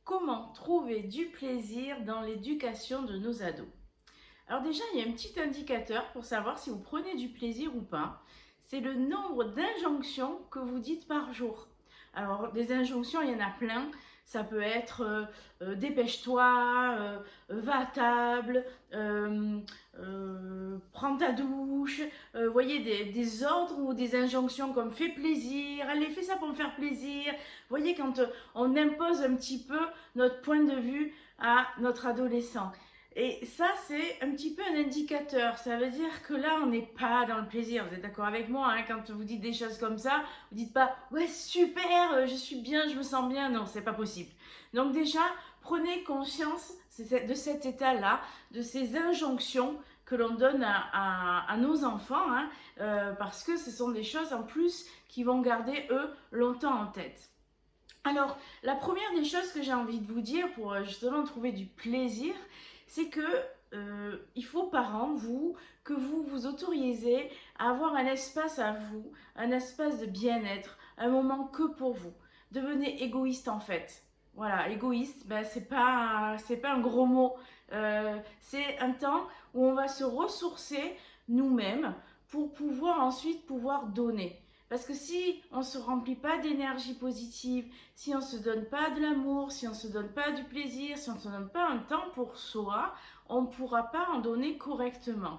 Comment trouver du plaisir dans l'éducation de nos ados? Alors déjà, il y a un petit indicateur pour savoir si vous prenez du plaisir ou pas. C'est le nombre d'injonctions que vous dites par jour. Alors, des injonctions, il y en a plein. Ça peut être dépêche-toi, va à table, prends ta douche. Voyez, des ordres ou des injonctions comme fais plaisir, allez, fais ça pour me faire plaisir. Voyez, quand on impose un petit peu notre point de vue à notre adolescent. Et ça, c'est un petit peu un indicateur. Ça veut dire que là, on n'est pas dans le plaisir. Vous êtes d'accord avec moi, hein? Quand vous dites des choses comme ça, vous dites pas ouais, super, je suis bien, je me sens bien. Non, c'est pas possible. Donc déjà, prenez conscience de cet état-là, de ces injonctions que l'on donne à nos enfants, hein, parce que ce sont des choses en plus qui vont garder eux longtemps en tête. Alors, la première des choses que j'ai envie de vous dire pour justement trouver du plaisir, c'est que il faut, parents, que vous vous autorisez à avoir un espace à vous, un espace de bien-être, un moment que pour vous. Devenez égoïste en fait. Voilà, égoïste, ben, c'est pas un gros mot. C'est un temps où on va se ressourcer nous-mêmes pour pouvoir ensuite pouvoir donner. Parce que si on ne se remplit pas d'énergie positive, si on ne se donne pas de l'amour, si on ne se donne pas du plaisir, si on ne se donne pas un temps pour soi, on ne pourra pas en donner correctement.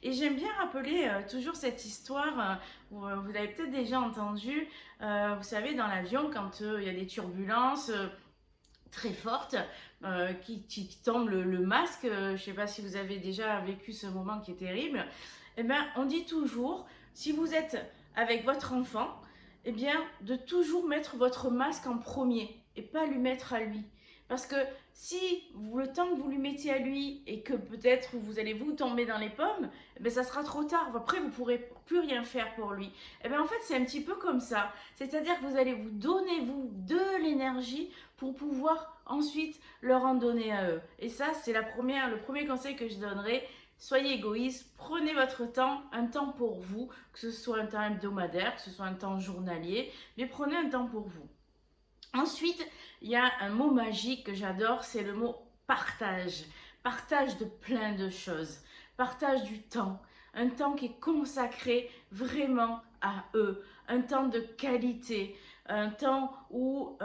Et j'aime bien rappeler toujours cette histoire, vous avez peut-être déjà entendu, vous savez, dans l'avion, quand il y a des turbulences très fortes, qui tombent le masque, je ne sais pas si vous avez déjà vécu ce moment qui est terrible, eh bien, on dit toujours, si vous êtes avec votre enfant, eh bien, de toujours mettre votre masque en premier et pas lui mettre à lui. Parce que si le temps que vous lui mettez à lui et que peut-être vous allez vous tomber dans les pommes, eh bien, ça sera trop tard. Après, vous ne pourrez plus rien faire pour lui. Eh bien, en fait, c'est un petit peu comme ça. C'est-à-dire que vous allez vous donner, vous, de l'énergie pour pouvoir ensuite leur en donner à eux. Et ça, c'est le premier conseil que je donnerai. Soyez égoïste, prenez votre temps, un temps pour vous, que ce soit un temps hebdomadaire, que ce soit un temps journalier, mais prenez un temps pour vous. Ensuite, il y a un mot magique que j'adore, c'est le mot partage. Partage de plein de choses. Partage du temps. Un temps qui est consacré vraiment à eux. Un temps de qualité. Un temps où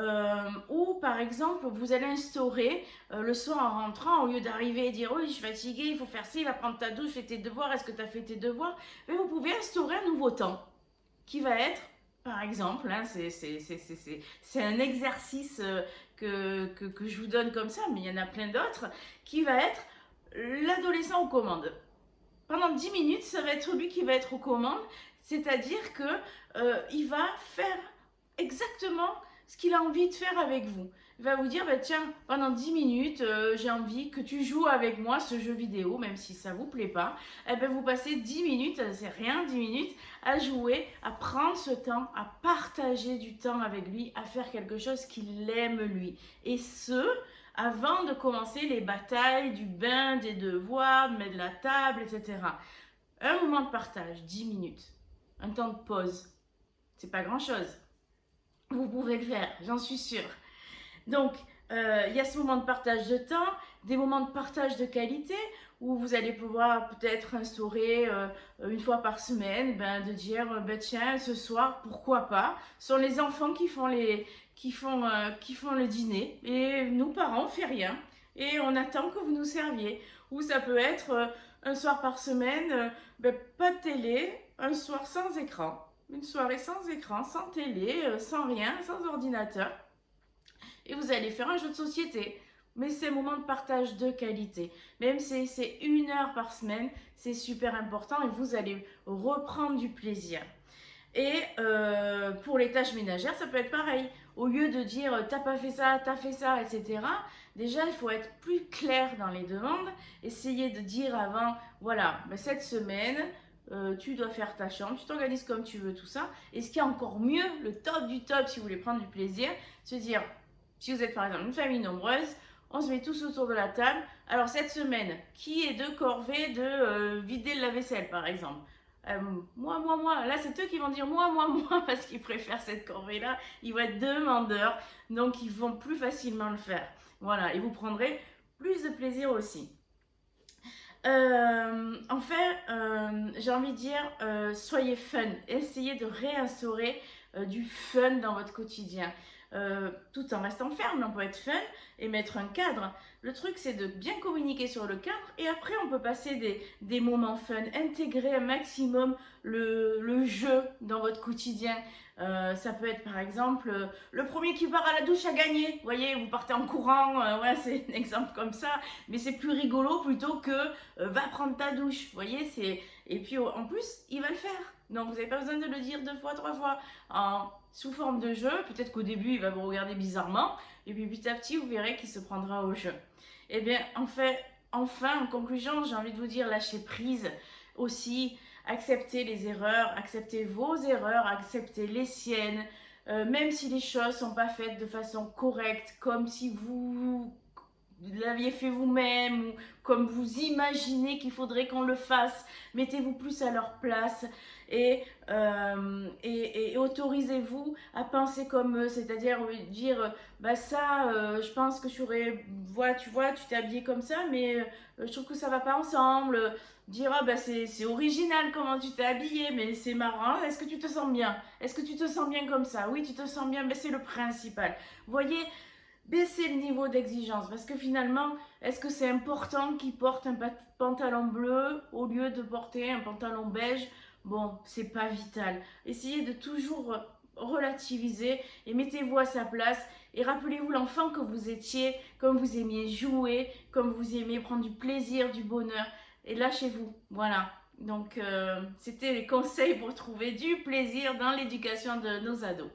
par exemple, vous allez instaurer le soir en rentrant, au lieu d'arriver et dire oui, je suis fatiguée, il faut faire ci, va prendre ta douche, fais tes devoirs, est-ce que tu as fait tes devoirs? Mais vous pouvez instaurer un nouveau temps qui va être par exemple, hein, c'est un exercice que je vous donne comme ça, mais il y en a plein d'autres, qui va être l'adolescent aux commandes. Pendant 10 minutes, ça va être lui qui va être aux commandes, c'est-à-dire que il va faire exactement ce qu'il a envie de faire avec vous. Il va vous dire, bah, tiens, pendant 10 minutes, j'ai envie que tu joues avec moi ce jeu vidéo, même si ça ne vous plaît pas. Eh ben, vous passez 10 minutes, c'est rien, 10 minutes, à jouer, à prendre ce temps, à partager du temps avec lui, à faire quelque chose qu'il aime lui. Et ce, avant de commencer les batailles du bain, des devoirs, de mettre la table, etc. Un moment de partage, 10 minutes. Un temps de pause. C'est pas grand chose. Vous pouvez le faire, j'en suis sûre. Donc, il y a ce moment de partage de temps, des moments de partage de qualité où vous allez pouvoir peut-être instaurer une fois par semaine, ben, de dire ben, tiens, ce soir, pourquoi pas. Ce sont les enfants qui font le dîner et nous, parents, on fait rien et on attend que vous nous serviez. Ou ça peut être un soir par semaine, ben, pas de télé, un soir sans écran. Une soirée sans écran, sans télé, sans rien, sans ordinateur. Et vous allez faire un jeu de société. Mais c'est un moment de partage de qualité. Même si c'est 1 heure par semaine, c'est super important et vous allez reprendre du plaisir. Et pour les tâches ménagères, ça peut être pareil. Au lieu de dire t'as pas fait ça, t'as fait ça, etc. Déjà, il faut être plus clair dans les demandes. Essayez de dire avant, voilà, ben cette semaine, tu dois faire ta chambre, tu t'organises comme tu veux, tout ça. Et ce qui est encore mieux, le top du top, si vous voulez prendre du plaisir, se dire, si vous êtes par exemple une famille nombreuse, on se met tous autour de la table. Alors cette semaine, qui est de corvée de vider le lave-vaisselle par exemple? Moi. Là, c'est eux qui vont dire moi, parce qu'ils préfèrent cette corvée-là. Ils vont être demandeurs, donc ils vont plus facilement le faire. Voilà, et vous prendrez plus de plaisir aussi. En fait, j'ai envie de dire, soyez fun. Essayez de réinstaurer du fun dans votre quotidien. Tout en restant ferme, on peut être fun et mettre un cadre. Le truc, c'est de bien communiquer sur le cadre et après, on peut passer des moments fun, intégrer un maximum le jeu dans votre quotidien. Ça peut être par exemple le premier qui part à la douche a gagné. Vous voyez, vous partez en courant, voilà, c'est un exemple comme ça, mais c'est plus rigolo plutôt que va prendre ta douche. Vous voyez, et puis en plus, il va le faire. Donc vous n'avez pas besoin de le dire 2 fois, 3 fois. Sous forme de jeu, peut-être qu'au début il va vous regarder bizarrement, et puis petit à petit vous verrez qu'il se prendra au jeu. Eh bien, enfin, en conclusion, j'ai envie de vous dire, lâchez prise aussi, acceptez les erreurs, acceptez vos erreurs, acceptez les siennes, même si les choses sont pas faites de façon correcte, comme si vous l'aviez fait vous-même, ou comme vous imaginez qu'il faudrait qu'on le fasse, mettez-vous plus à leur place et autorisez-vous à penser comme eux, c'est-à-dire dire bah ça, je pense que j'aurais, voilà, tu vois, tu t'es habillé comme ça, mais je trouve que ça va pas ensemble. Dire ah bah c'est original comment tu t'es habillé, mais c'est marrant. Est-ce que tu te sens bien? Est-ce que tu te sens bien comme ça? Oui, tu te sens bien, mais c'est le principal. Vous voyez, baisser le niveau d'exigence parce que finalement, est-ce que c'est important qu'ils portent un pantalon bleu au lieu de porter un pantalon beige? Bon, c'est pas vital. Essayez de toujours relativiser et mettez-vous à sa place et rappelez-vous l'enfant que vous étiez, comme vous aimiez jouer, comme vous aimiez prendre du plaisir, du bonheur et lâchez-vous. Voilà. Donc, c'était les conseils pour trouver du plaisir dans l'éducation de nos ados.